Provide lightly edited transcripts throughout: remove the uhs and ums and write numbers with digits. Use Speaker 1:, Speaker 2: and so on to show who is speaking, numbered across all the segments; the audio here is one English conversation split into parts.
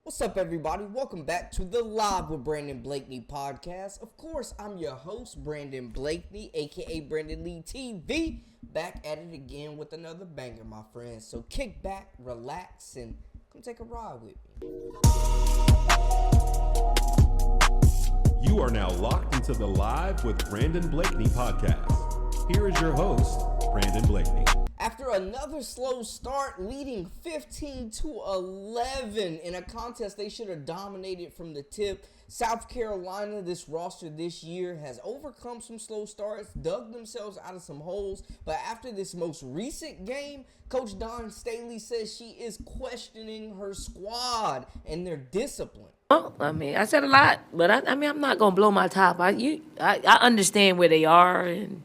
Speaker 1: What's up, everybody? Welcome back to the Live with Brandon Blakeney podcast. Of course, I'm your host, Brandon Blakeney, aka Brandon Lee TV, back at it again with another banger, my friends. So kick back, relax, and come take a ride with me.
Speaker 2: You are now locked into the Live with Brandon Blakeney podcast. Here is your host, Brandon Blakeney.
Speaker 1: After another slow start, leading 15-11 in a contest they should have dominated from the tip, South Carolina, this roster this year, has overcome some slow starts, dug themselves out of some holes, but after this most recent game, Coach Staley says she is questioning her squad and their discipline.
Speaker 3: Well, I said a lot, but I'm not gonna blow my top. I understand where they are and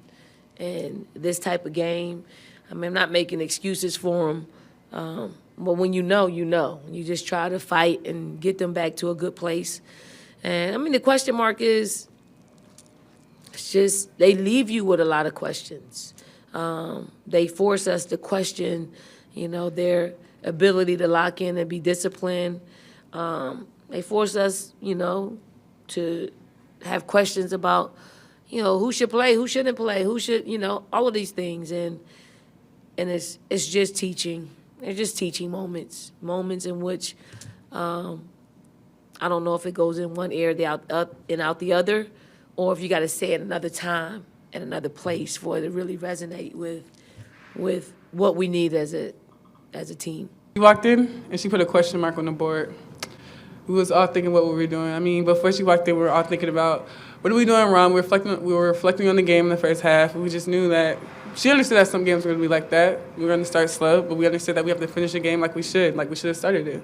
Speaker 3: this type of game. I'm not making excuses for them, but when you know, you just try to fight and get them back to a good place. And the question mark is, it's just they leave you with a lot of questions. They force us to question, their ability to lock in and be disciplined. They force us, to have questions about, who should play, who shouldn't play, who should, all of these things. And it's just teaching. It's just teaching moments in which I don't know if it goes in one ear, up and out the other, or if you got to say it another time in another place for it to really resonate with what we need as a team.
Speaker 4: She walked in and she put a question mark on the board. We was all thinking what we were doing. Before she walked in, we were all thinking about what are we doing wrong. We were reflecting on the game in the first half. We just knew that she understood that some games were going to be like that. We were going to start slow, but we understood that we have to finish a game like we should have started it.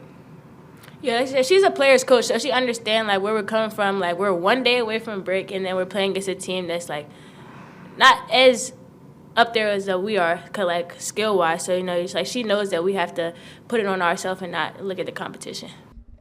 Speaker 5: Yeah, she's a player's coach, so she understands where we're coming from. We're one day away from break, and then we're playing against a team that's not as up there as we are, skill wise. So it's she knows that we have to put it on ourselves and not look at the competition.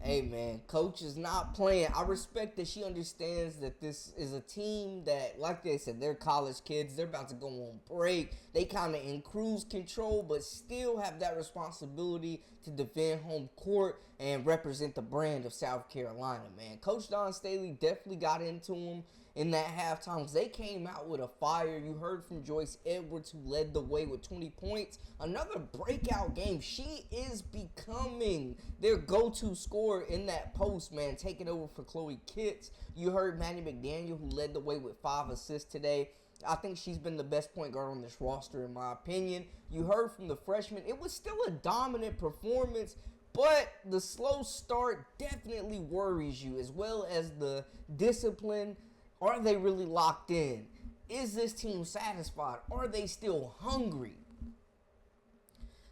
Speaker 1: Hey, man, coach is not playing. I respect that she understands that this is a team that, like they said, they're college kids. They're about to go on break. They kind of in cruise control, but still have that responsibility to defend home court and represent the brand of South Carolina, man. Coach Staley definitely got into them in that halftime because they came out with a fire. You heard from Joyce Edwards, who led the way with 20 points. Another breakout game. She is becoming their go-to scorer in that post, man, taking over for Chloe Kitts. You heard Maddie McDaniel, who led the way with 5 assists today. I think she's been the best point guard on this roster, in my opinion. You heard from the freshman. It was still a dominant performance, but the slow start definitely worries you, as well as the discipline. Are they really locked in? Is this team satisfied? Are they still hungry?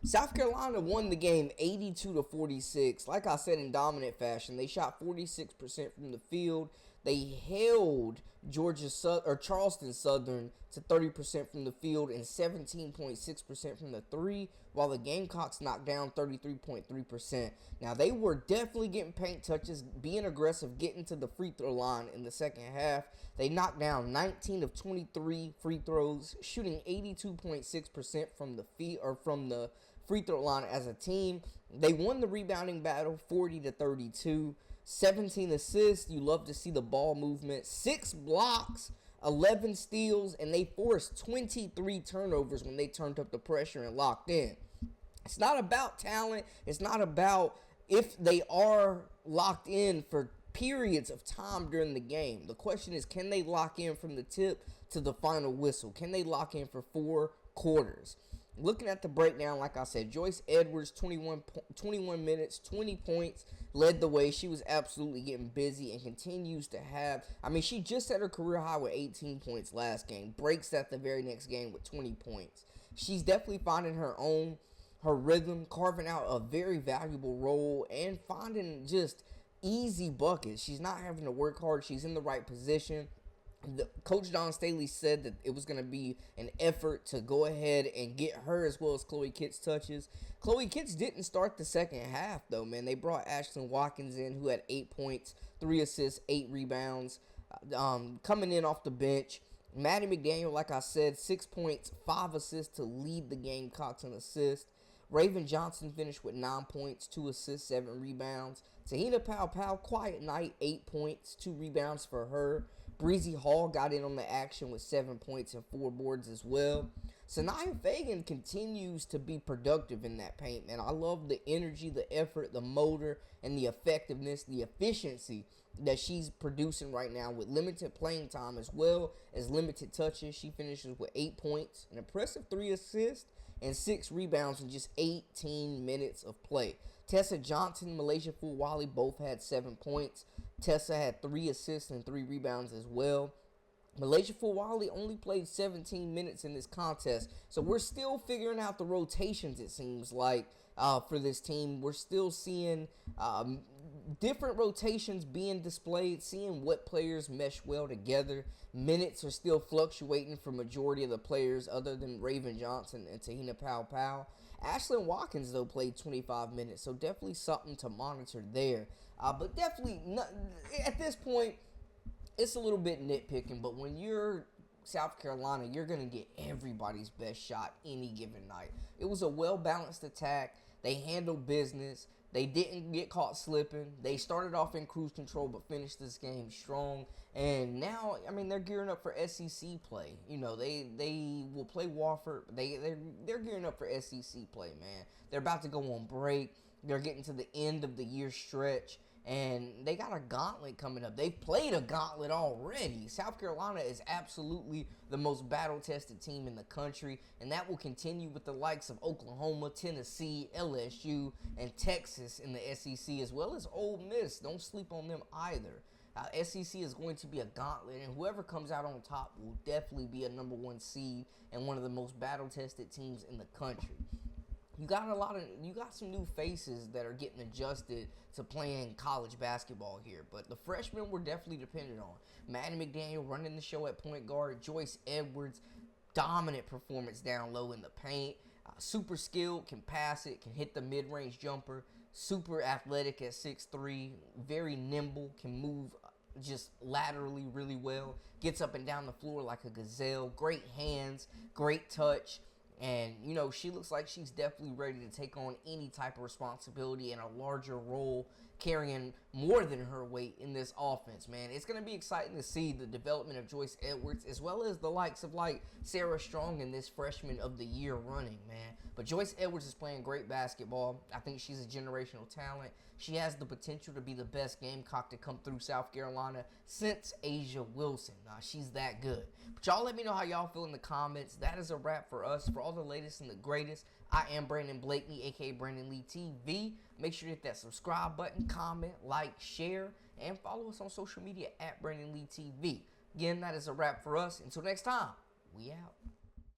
Speaker 1: South Carolina won the game 82-46. Like I said, in dominant fashion. They shot 46% from the field. They held Charleston Southern to 30% from the field and 17.6% from the three, while the Gamecocks knocked down 33.3%. Now, they were definitely getting paint touches, being aggressive, getting to the free throw line in the second half. They knocked down 19 of 23 free throws, shooting 82.6% from the free throw line as a team. They won the rebounding battle 40-32. 17 assists. You love to see the ball movement. 6 blocks, 11 steals, and they forced 23 turnovers when they turned up the pressure and locked in. It's not about talent. It's not about if they are locked in for periods of time during the game. The question is, can they lock in from the tip to the final whistle? Can they lock in for 4 quarters? Looking at the breakdown, like I said, Joyce Edwards, 21 minutes, 20 points, led the way. She was absolutely getting busy and continues to have, she just set her career high with 18 points last game. Breaks that the very next game with 20 points. She's definitely finding her rhythm, carving out a very valuable role, and finding just easy buckets. She's not having to work hard. She's in the right position. Coach Staley said that it was going to be an effort to go ahead and get her as well as Chloe Kitts touches. Chloe Kitts didn't start the second half, though, man. They brought Ashlyn Watkins in, who had 8 points, 3 assists, 8 rebounds, coming in off the bench. Maddie McDaniel, like I said, 6 points, 5 assists to lead the Gamecocks in assists. Raven Johnson finished with 9 points, 2 assists, 7 rebounds. Tahina Powell, quiet night, 8 points, 2 rebounds for her. Breezy Hall got in on the action with 7 points and 4 boards as well. Sanaya Fagan continues to be productive in that paint, man. I love the energy, the effort, the motor, and the effectiveness, the efficiency that she's producing right now with limited playing time as well as limited touches. She finishes with 8 points, an impressive 3 assists, and 6 rebounds in just 18 minutes of play. Tessa Johnson, Malaysia Fulwali both had 7 points. Tessa had 3 assists and 3 rebounds as well. Malaysia Fulwali only played 17 minutes in this contest, so we're still figuring out the rotations, it seems like, for this team. We're still seeing different rotations being displayed, seeing what players mesh well together. Minutes are still fluctuating for majority of the players other than Raven Johnson and Tahina Powell. Ashlyn Watkins, though, played 25 minutes, so definitely something to monitor there. But definitely, not, at this point, it's a little bit nitpicking, but when you're South Carolina, you're going to get everybody's best shot any given night. It was a well-balanced attack. They handled business. They didn't get caught slipping. They started off in cruise control but finished this game strong. And now, I mean, they're gearing up for SEC play. You know, they will play Wofford. They're gearing up for SEC play, man. They're about to go on break. They're getting to the end of the year stretch. And they got a gauntlet coming up. They've played a gauntlet already. South Carolina is absolutely the most battle-tested team in the country, and that will continue with the likes of Oklahoma, Tennessee, LSU, and Texas in the SEC, as well as Ole Miss. Don't sleep on them either. SEC is going to be a gauntlet, and whoever comes out on top will definitely be a number 1 seed and one of the most battle-tested teams in the country. You got some new faces that are getting adjusted to playing college basketball here, but the freshmen were definitely dependent on. Maddie McDaniel running the show at point guard. Joyce Edwards, dominant performance down low in the paint. Super skilled, can pass it, can hit the mid-range jumper. Super athletic at 6'3", very nimble, can move just laterally really well. Gets up and down the floor like a gazelle. Great hands, great touch. And, you know, she looks like she's definitely ready to take on any type of responsibility and a larger role, carrying more than her weight in this offense, man. It's going to be exciting to see the development of Joyce Edwards, as well as the likes of, like, Sarah Strong in this freshman of the year running, man. But Joyce Edwards is playing great basketball. I think she's a generational talent. She has the potential to be the best Gamecock to come through South Carolina since Asia Wilson. She's that good. But y'all let me know how y'all feel in the comments. That is a wrap for us. For all the latest and the greatest, I am Brandon Blakeney, a.k.a. Brandon Lee TV. Make sure to hit that subscribe button, comment, like, share, and follow us on social media at Brandon Lee TV. Again, that is a wrap for us. Until next time, we out.